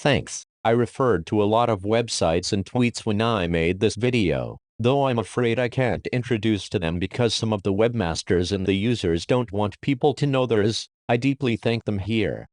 Thanks. I referred to a lot of websites and tweets when I made this video, though I'm afraid I can't introduce to them because some of the webmasters and the users don't want people to know theirs. I deeply thank them here.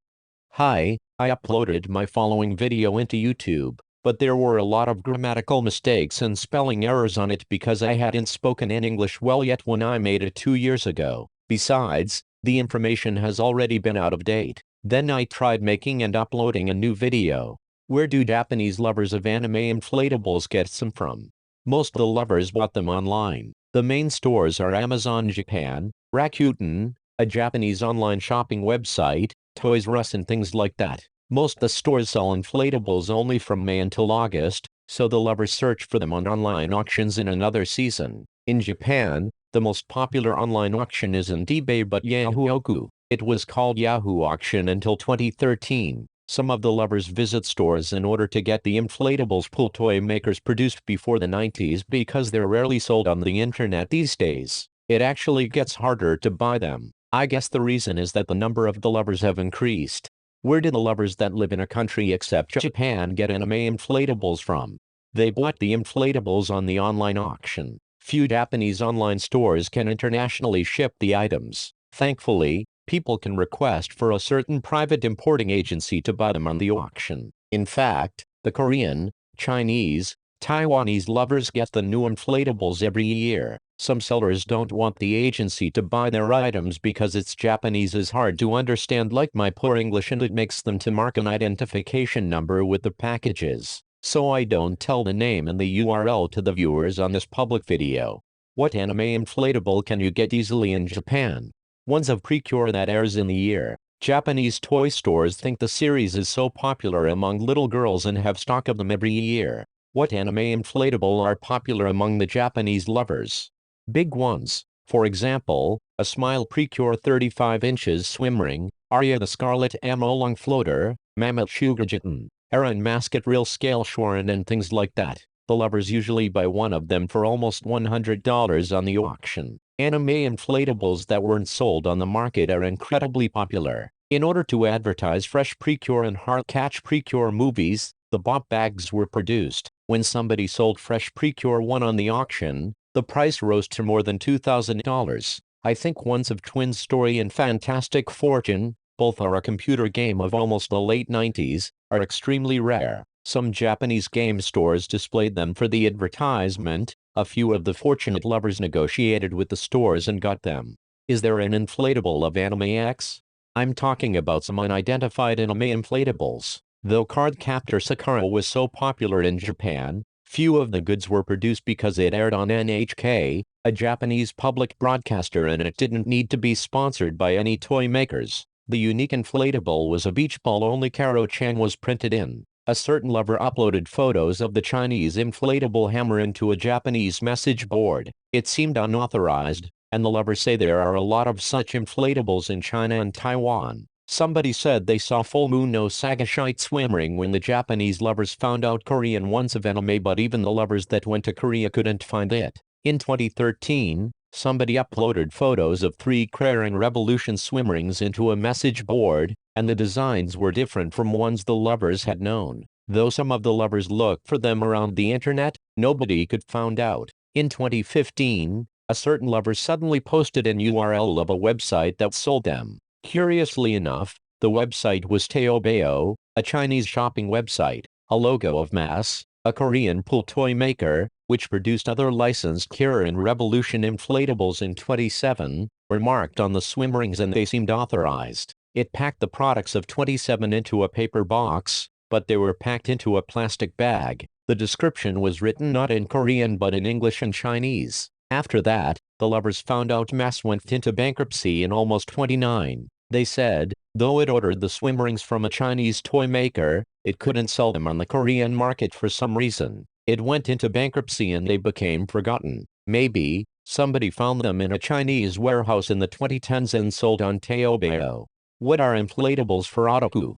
Hi, I uploaded my following video into YouTube, but there were a lot of grammatical mistakes and spelling errors on it because I hadn't spoken in English well yet when I made it 2 years ago. Besides, the information has already been out of date. Then I tried making and uploading a new video. Where do Japanese lovers of anime inflatables get some from? Most of the lovers bought them online. The main stores are Amazon Japan, Rakuten, a Japanese online shopping website, Toys R Us and things like that. Most of the stores sell inflatables only from May until August, so the lovers search for them on online auctions in another season. In Japan, the most popular online auction isn't eBay but Yahoo Auction. It was called Yahoo Auction until 2013. Some of the lovers visit stores in order to get the inflatables pool toy makers produced before the 90s because they're rarely sold on the internet these days. It actually gets harder to buy them. I guess the reason is that the number of the lovers have increased. Where do the lovers that live in a country except Japan get anime inflatables from? They bought the inflatables on the online auction. Few Japanese online stores can internationally ship the items. Thankfully, people can request for a certain private importing agency to buy them on the auction. In fact, the Korean, Chinese, Taiwanese lovers get the new inflatables every year. Some sellers don't want the agency to buy their items because its Japanese is hard to understand like my poor English, and it makes them to mark an identification number with the packages. So I don't tell the name and the URL to the viewers on this public video. What anime inflatable can you get easily in Japan? One's of Precure that airs in the year. Japanese toy stores think the series is so popular among little girls and have stock of them every year. What anime inflatable are popular among the Japanese lovers? Big ones. For example, a Smile Precure 35 inches swim ring, Arya the Scarlet Ammo Long Floater, Mammoth Shugajitten, Aaron Masket Real Scale Shorin and things like that. The lovers usually buy one of them for almost $100 on the auction. Anime inflatables that weren't sold on the market are incredibly popular. In order to advertise fresh Precure and Heart Catch Precure movies, the Bop bags were produced. When somebody sold fresh Precure one on the auction, the price rose to more than $2,000. I think ones of Twin Story and Fantastic Fortune, both are a computer game of almost the late 90s, are extremely rare. Some Japanese game stores displayed them for the advertisement. A few of the fortunate lovers negotiated with the stores and got them. Is there an inflatable of Anime X? I'm talking about some unidentified anime inflatables. Though Cardcaptor Sakura was so popular in Japan, few of the goods were produced because it aired on NHK, a Japanese public broadcaster, and it didn't need to be sponsored by any toy makers. The unique inflatable was a beach ball only Karo-chan was printed in. A certain lover uploaded photos of the Chinese inflatable hammer into a Japanese message board. It seemed unauthorized, and the lovers say there are a lot of such inflatables in China and Taiwan. Somebody said they saw Full Moon no Sagashite swim ring when the Japanese lovers found out Korean ones of anime, but even the lovers that went to Korea couldn't find it. In 2013, somebody uploaded photos of 3 Karen Revolution swim rings into a message board, and the designs were different from ones the lovers had known. Though some of the lovers looked for them around the internet, nobody could find out. In 2015, a certain lover suddenly posted an URL of a website that sold them. Curiously enough, the website was Taobao, a Chinese shopping website. A logo of Mass, a Korean pool toy maker, which produced other licensed Karen Revolution inflatables in 27, were marked on the swim rings and they seemed authorized. It packed the products of 27 into a paper box, but they were packed into a plastic bag. The description was written not in Korean but in English and Chinese. After that, the lovers found out Mass went into bankruptcy in almost 29. They said, though it ordered the swim rings from a Chinese toy maker, it couldn't sell them on the Korean market for some reason. It went into bankruptcy and they became forgotten. Maybe somebody found them in a Chinese warehouse in the 2010s and sold on Taobao. What are inflatables for otaku?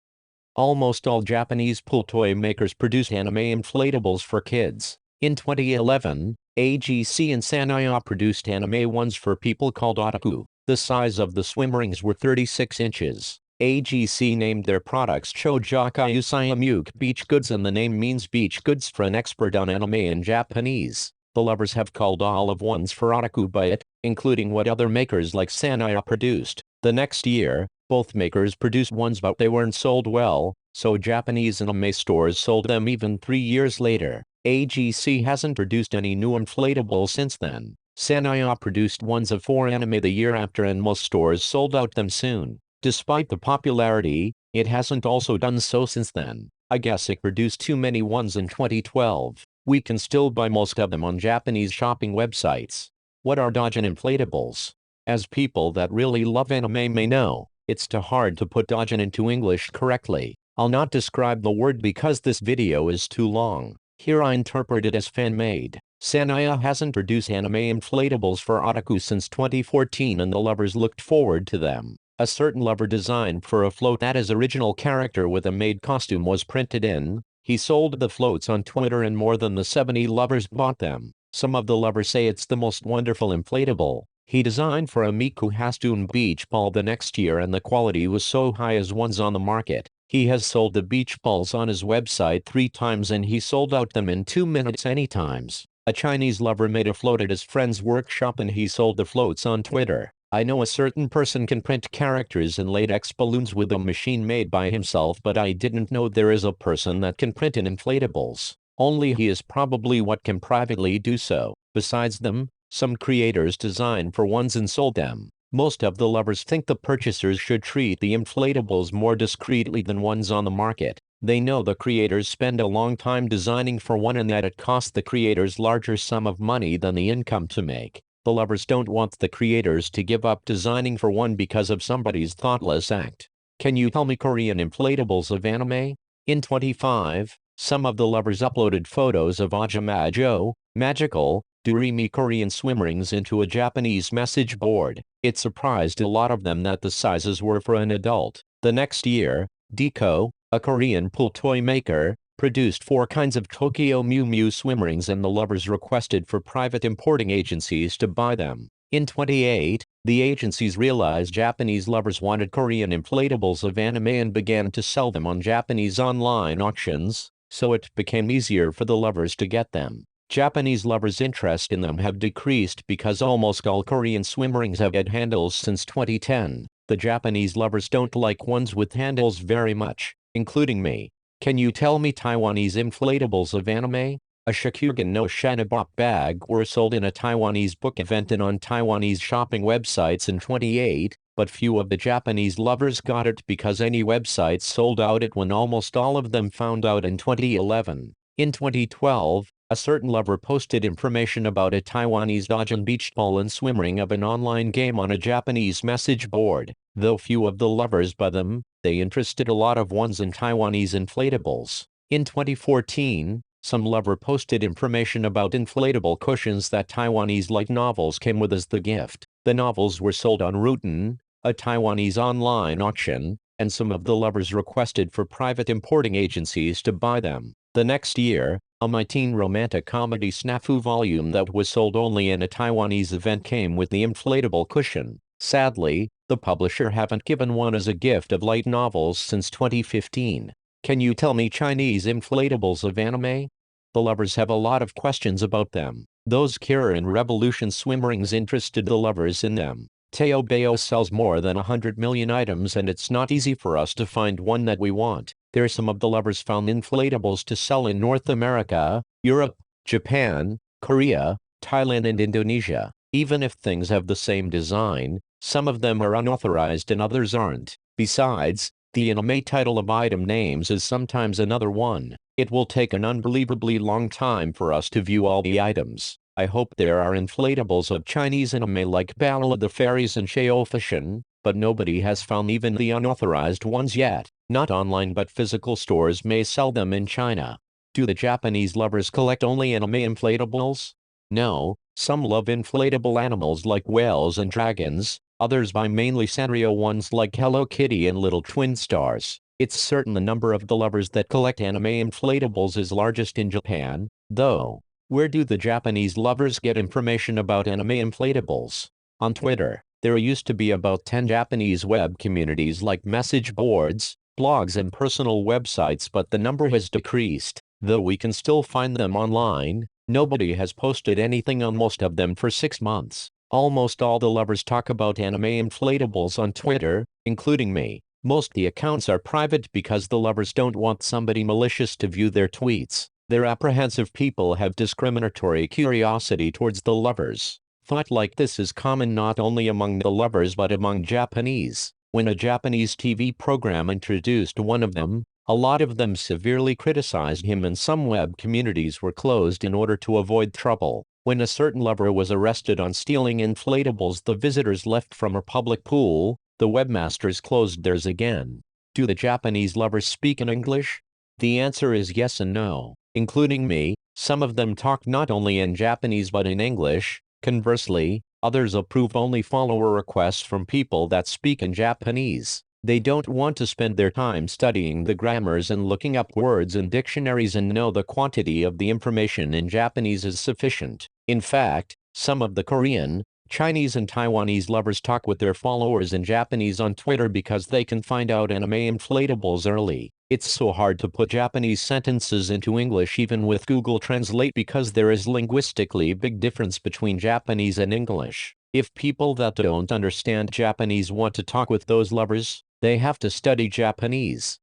Almost all Japanese pool toy makers produce anime inflatables for kids. In 2011, AGC and Sanyo produced anime ones for people called otaku. The size of the swim rings were 36 inches. AGC named their products Chojakai Usayamuk Beach Goods, and the name means beach goods for an expert on anime in Japanese. The lovers have called all of ones for otaku by it, including what other makers like Sanaya produced. The next year, both makers produced ones but they weren't sold well, so Japanese anime stores sold them even 3 years later. AGC hasn't produced any new inflatables since then. Sanaya produced ones of 4 anime the year after and most stores sold out them soon. Despite the popularity, it hasn't also done so since then. I guess it produced too many ones in 2012. We can still buy most of them on Japanese shopping websites. What are Dojin inflatables? As people that really love anime may know, it's too hard to put Dojin into English correctly. I'll not describe the word because this video is too long. Here I interpret it as fan-made. Sanaya hasn't produced anime inflatables for otaku since 2014 and the lovers looked forward to them. A certain lover designed for a float that his original character with a maid costume was printed in. He sold the floats on Twitter and more than the 70 lovers bought them. Some of the lovers say it's the most wonderful inflatable. He designed for a Miku Hastoon beach ball the next year and the quality was so high as ones on the market. He has sold the beach balls on his website 3 times and he sold out them in 2 minutes any times. A Chinese lover made a float at his friend's workshop and he sold the floats on Twitter. I know a certain person can print characters in latex balloons with a machine made by himself, but I didn't know there is a person that can print in inflatables. Only he is probably what can privately do so. Besides them, some creators designed for ones and sold them. Most of the lovers think the purchasers should treat the inflatables more discreetly than ones on the market. They know the creators spend a long time designing for one and that it costs the creators larger sum of money than the income to make. The lovers don't want the creators to give up designing for one because of somebody's thoughtless act. Can you tell me Korean inflatables of anime? In 25, some of the lovers uploaded photos of Ajamajo, magical, Doremi Korean swim rings into a Japanese message board. It surprised a lot of them that the sizes were for an adult. The next year, Deco, a Korean pool toy maker, produced 4 kinds of Tokyo Mew Mew swim rings and the lovers requested for private importing agencies to buy them. In 28, the agencies realized Japanese lovers wanted Korean inflatables of anime and began to sell them on Japanese online auctions, so it became easier for the lovers to get them. Japanese lovers' interest in them have decreased because almost all Korean swim rings have had handles since 2010. The Japanese lovers don't like ones with handles very much, including me. Can you tell me Taiwanese inflatables of anime? A Shakugan no Shanabop bag were sold in a Taiwanese book event and on Taiwanese shopping websites in 28, but few of the Japanese lovers got it because any websites sold out it when almost all of them found out in 2011. In 2012, a certain lover posted information about a Taiwanese Dojin beach ball and swim ring of an online game on a Japanese message board. Though few of the lovers buy them, they interested a lot of ones in Taiwanese inflatables. In 2014, some lover posted information about inflatable cushions that Taiwanese light novels came with as the gift. The novels were sold on Rutan, a Taiwanese online auction, and some of the lovers requested for private importing agencies to buy them. The next year, a My Teen romantic comedy snafu volume that was sold only in a Taiwanese event came with the inflatable cushion. Sadly, the publisher haven't given one as a gift of light novels since 2015. Can you tell me Chinese inflatables of anime? The lovers have a lot of questions about them. Those Kira and Revolution swim rings interested the lovers in them. Teo Bayo sells more than 100 million items and it's not easy for us to find one that we want. There are some of the lovers found inflatables to sell in North America, Europe, Japan, Korea, Thailand and Indonesia. Even if things have the same design, some of them are unauthorized and others aren't. Besides, the anime title of item names is sometimes another one. It will take an unbelievably long time for us to view all the items. I hope there are inflatables of Chinese anime like Battle of the Fairies and Sheofishin, but nobody has found even the unauthorized ones yet. Not online but physical stores may sell them in China. Do the Japanese lovers collect only anime inflatables? No, some love inflatable animals like whales and dragons, others buy mainly Sanrio ones like Hello Kitty and Little Twin Stars. It's certain the number of the lovers that collect anime inflatables is largest in Japan, though. Where do the Japanese lovers get information about anime inflatables? On Twitter. There used to be about 10 Japanese web communities like message boards, blogs and personal websites, but the number has decreased. Though we can still find them online, nobody has posted anything on most of them for 6 months. Almost all the lovers talk about anime inflatables on Twitter, including me. Most of the accounts are private because the lovers don't want somebody malicious to view their tweets. Their apprehensive people have discriminatory curiosity towards the lovers. Thought like this is common not only among the lovers but among Japanese. When a Japanese TV program introduced one of them, a lot of them severely criticized him and some web communities were closed in order to avoid trouble. When a certain lover was arrested on stealing inflatables the visitors left from a public pool, the webmasters closed theirs again. Do the Japanese lovers speak in English? The answer is yes and no. Including me, some of them talk not only in Japanese but in English. Conversely, others approve only follower requests from people that speak in Japanese. They don't want to spend their time studying the grammars and looking up words in dictionaries and know the quantity of the information in Japanese is sufficient. In fact, some of the Korean, Chinese and Taiwanese lovers talk with their followers in Japanese on Twitter because they can find out anime inflatables early. It's so hard to put Japanese sentences into English even with Google Translate because there is linguistically big difference between Japanese and English. If people that don't understand Japanese want to talk with those lovers, they have to study Japanese.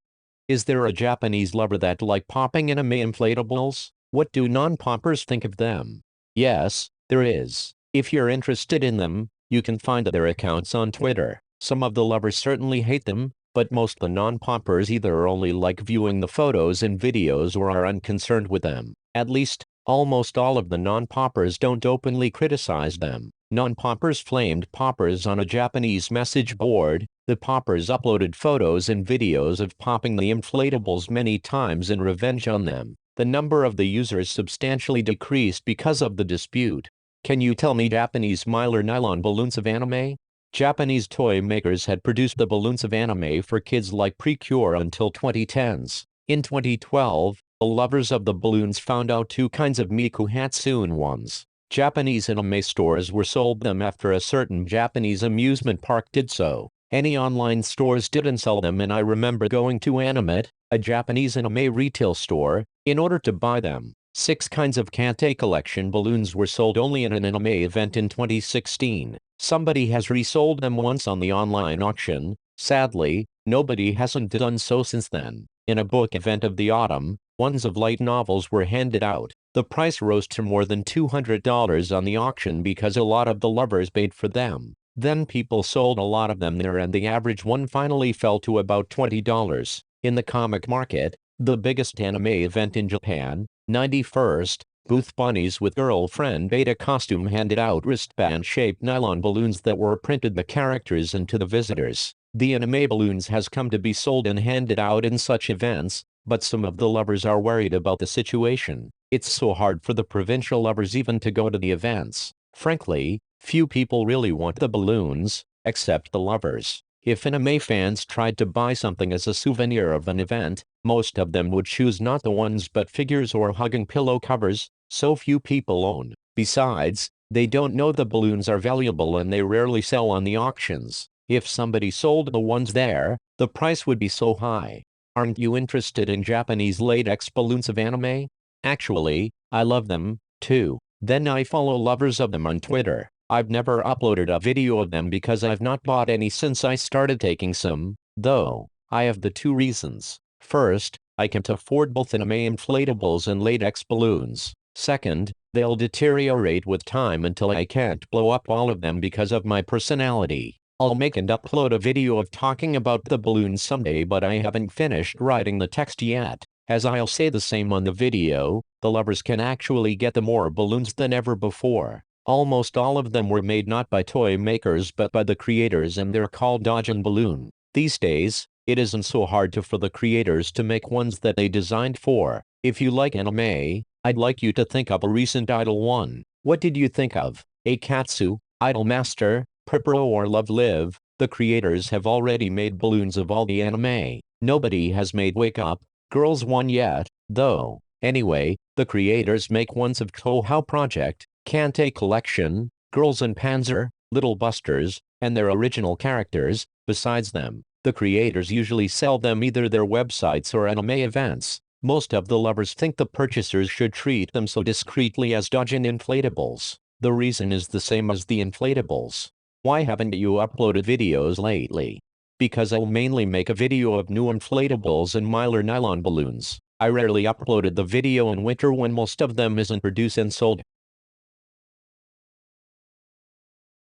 Is there a Japanese lover that like popping anime inflatables? What do non-poppers think of them? Yes, there is. If you're interested in them, you can find their accounts on Twitter. Some of the lovers certainly hate them, but most of the non-poppers either only like viewing the photos and videos or are unconcerned with them. At least, almost all of the non-poppers don't openly criticize them. Non-poppers flamed poppers on a Japanese message board. The poppers uploaded photos and videos of popping the inflatables many times in revenge on them. The number of the users substantially decreased because of the dispute. Can you tell me Japanese mylar nylon balloons of anime? Japanese toy makers had produced the balloons of anime for kids like Precure until 2010s. In 2012, the lovers of the balloons found out two kinds of Miku Hatsune ones. Japanese anime stores were sold them after a certain Japanese amusement park did so. Any online stores didn't sell them and I remember going to Animate, a Japanese anime retail store, in order to buy them. 6 kinds of Kante collection balloons were sold only at an anime event in 2016. Somebody has resold them once on the online auction. Sadly, nobody hasn't done so since then. In a book event of the autumn, ones of light novels were handed out. The price rose to more than $200 on the auction because a lot of the lovers paid for them. Then people sold a lot of them there and the average one finally fell to about $20. In the comic market, the biggest anime event in Japan, 91st, Booth bunnies with girlfriend beta costume handed out wristband-shaped nylon balloons that were printed the characters into the visitors. The anime balloons has come to be sold and handed out in such events, but some of the lovers are worried about the situation. It's so hard for the provincial lovers even to go to the events. Frankly, few people really want the balloons, except the lovers. If anime fans tried to buy something as a souvenir of an event, most of them would choose not the ones but figures or hugging pillow covers, so few people own. Besides, they don't know the balloons are valuable and they rarely sell on the auctions. If somebody sold the ones there, the price would be so high. Aren't you interested in Japanese latex balloons of anime? Actually, I love them, too. Then I follow lovers of them on Twitter. I've never uploaded a video of them because I've not bought any since I started taking some, though. I have the 2 reasons. First, I can't afford both anime inflatables and latex balloons. Second, they'll deteriorate with time until I can't blow up all of them because of my personality. I'll make and upload a video of talking about the balloons someday, but I haven't finished writing the text yet. As I'll say the same on the video, the lovers can actually get the more balloons than ever before. Almost all of them were made not by toy makers but by the creators and they're called Dojin Balloon. These days, it isn't so hard for the creators to make ones that they designed for. If you like anime, I'd like you to think of a recent idol one. What did you think of? Akatsu, Idolmaster, Preparo or Love Live? The creators have already made balloons of all the anime. Nobody has made Wake Up Girls one yet, though. Anyway, the creators make ones of Touhou Project, Kante Collection, Girls and Panzer, Little Busters, and their original characters. Besides them, the creators usually sell them either their websites or anime events. Most of the lovers think the purchasers should treat them so discreetly as dodging inflatables. The reason is the same as the inflatables. Why haven't you uploaded videos lately? Because I'll mainly make a video of new inflatables and milder nylon balloons. I rarely uploaded the video in winter when most of them isn't produced and sold.